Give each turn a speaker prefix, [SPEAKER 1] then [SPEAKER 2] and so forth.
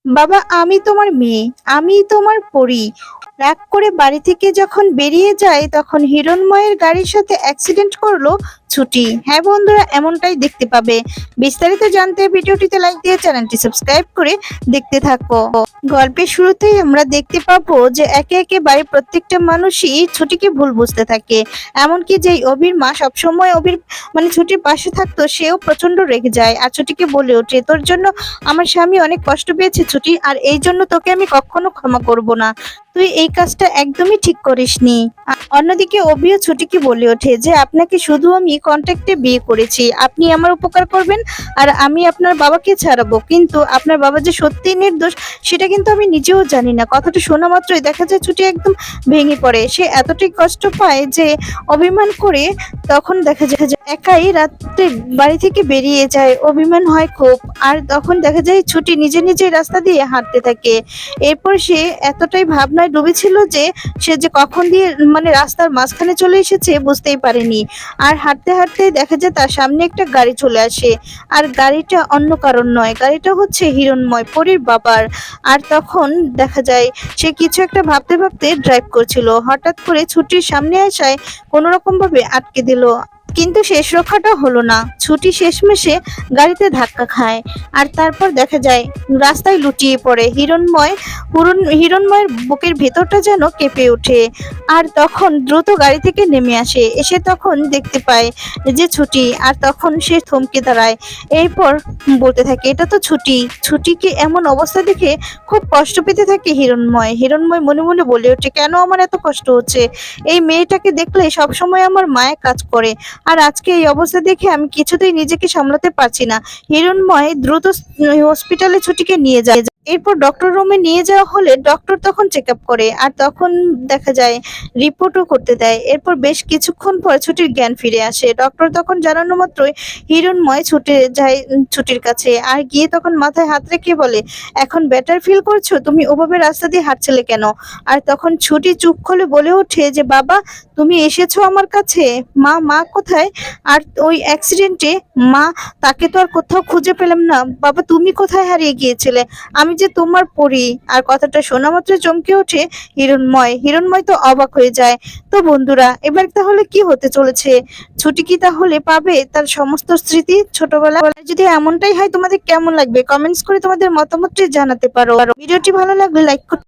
[SPEAKER 1] বাবা, আমি তোমার মেয়ে, আমি তোমার পরী। রাগ করে বাড়ি থেকে যখন বেরিয়ে যায় তখন হিরণময়ের গাড়ির সাথে অ্যাক্সিডেন্ট করলো ছুটি। হ্যাঁ বন্ধুরা, এমনটাই দেখতে পাবে। বিস্তারিত জানতে ভিডিওটিতে লাইক দিয়ে চ্যানেলটি সাবস্ক্রাইব করে দেখতে থাকো। গল্পের শুরুতেই আমরা দেখতে পাবো যে একে একে বাড়ির প্রত্যেকটা মানুষই ছুটিকে ভুল বুঝতে থাকে। এমনকি যে অভির মা সবসময় অভির ছুটির পাশে থাকতো, সেও প্রচন্ড রেগে যায় আর ছুটিকে বলে ওঠে, তোর জন্য আমার স্বামী অনেক কষ্ট পেয়েছে ছুটি, আর এই জন্য তোকে আমি কখনো ক্ষমা করব না। তুই এই কাজটা একদমই ঠিক করিসনি। অন্যদিকে অভিও ছুটিকে বলে ওঠে যে আপনাকে শুধু আমি কন্ট্রাক্টে বিয়ে করেছি, আপনি আমার উপকার করবেন আর আমি আপনার বাবাকে ছাড়াবো, কিন্তু আপনার বাবা যে সত্যিই নির্দোষ সেটা কিন্তু আমি নিজেও জানি না। কথাটা শোনা মাত্রই দেখা যায় ছুটি একদম ভেঙে পড়ে। সে এতটাই কষ্ট পায় যে অভিমান করে তখন দেখা যায় যে একাই রাত্রে বাড়ি থেকে বেরিয়ে যায়। অভিমান হয় খুব। আর তখন দেখা যায় ছুটি নিজে নিজে রাস্তা দিয়ে হাঁটতে থাকে। এরপর সে এতটাই ভাবনায় ডুবেছিল যে সে যে কখন দিয়ে রাস্তার মাঝখানে চলে এসেছে বুঝতেই পারেনি। আর হাঁটতে হাঁটতে দেখা যায় তার সামনে একটা গাড়ি চলে আসে। আর গাড়িটা অন্য কারণ নয়, গাড়িটা হচ্ছে হিরণময়, পরীর বাবার। আর তখন দেখা যায় সে কিছু একটা ভাবতে ভাবতে ড্রাইভ করছিল, হঠাৎ করে ছুটির সামনে আসায় কোনো রকম ভাবে আটকে দিল। কিন্তু শেষ রক্ষাটা হলো না, ছুটি শেষমেশে গাড়িতে ধাক্কা খায়। আর তারপর দেখা যায় রাস্তায় লুটিয়ে পড়ে হিরণময়। হিরণময়ের বুকের ভেতরটা যেন কেঁপে ওঠে। আর তখন দ্রুত গাড়ি থেকে নেমে আসে, এসে তখন দেখতে পায় যে ছুটি। আর তখন সে থমকে দাঁড়ায়। এরপর বলতে থাকে, এটা তো ছুটি। ছুটিকে এমন অবস্থা দেখে খুব কষ্ট পেতে থাকে হিরণময়। হিরণময় মনে মনে বলে ওঠে, কেন আমার এত কষ্ট হচ্ছে? এই মেয়েটাকে দেখলে সবসময় আমার মায়া কাজ করে, আর আজকে এই অবস্থা দেখে আমি কিছুতেই নিজেকে সামলাতে পারছি না। হিরণময় দ্রুত হসপিটালে ছুটিকে নিয়ে যায়। এরপর ডক্টর রুমে নিয়ে যাওয়া হলে ডক্টর তখন চেক আপ করে, আর তখন দেখা যায় রিপোর্টও করতে দেয়। এরপর বেশ কিছুক্ষণ পর ছুটির জ্ঞান ফিরে আসে। ডক্টর তখন জানানো মাত্রই হিরণময় ছুটে যায় ছুটির কাছে, আর গিয়ে তখন মাথায় হাত রেখে বলে, এখন বেটার ফিল করছো? তুমি ওভাবে রাস্তা দিয়ে হাঁটছিলে কেন? আর তখন ছুটি চুপ করে বলে ওঠে যে, বাবা তুমি এসেছো আমার কাছে? মা কোথায়? আর ওই অ্যাক্সিডেন্টে মা, তাকে তো আর কোথাও খুঁজে পেলাম না। বাবা তুমি কোথায় হারিয়ে গিয়েছিলে? আমি যে তোমার পরী। আর কথাটা শোনা মাত্র চমকে ওঠে হিরণময়। হিরণময় তো অবাক হয়ে যায়। তো বন্ধুরা, এবার তাহলে কি হতে চলেছে? ছুটি কি তাহলে পাবে তার সমস্ত স্মৃতি ছোটবেলা? যদি এমনটাই হয় তোমাদের কেমন লাগবে কমেন্টস করে তোমাদের মতামতটি জানাতে পারো। ভিডিওটি ভালো লাগলে লাইক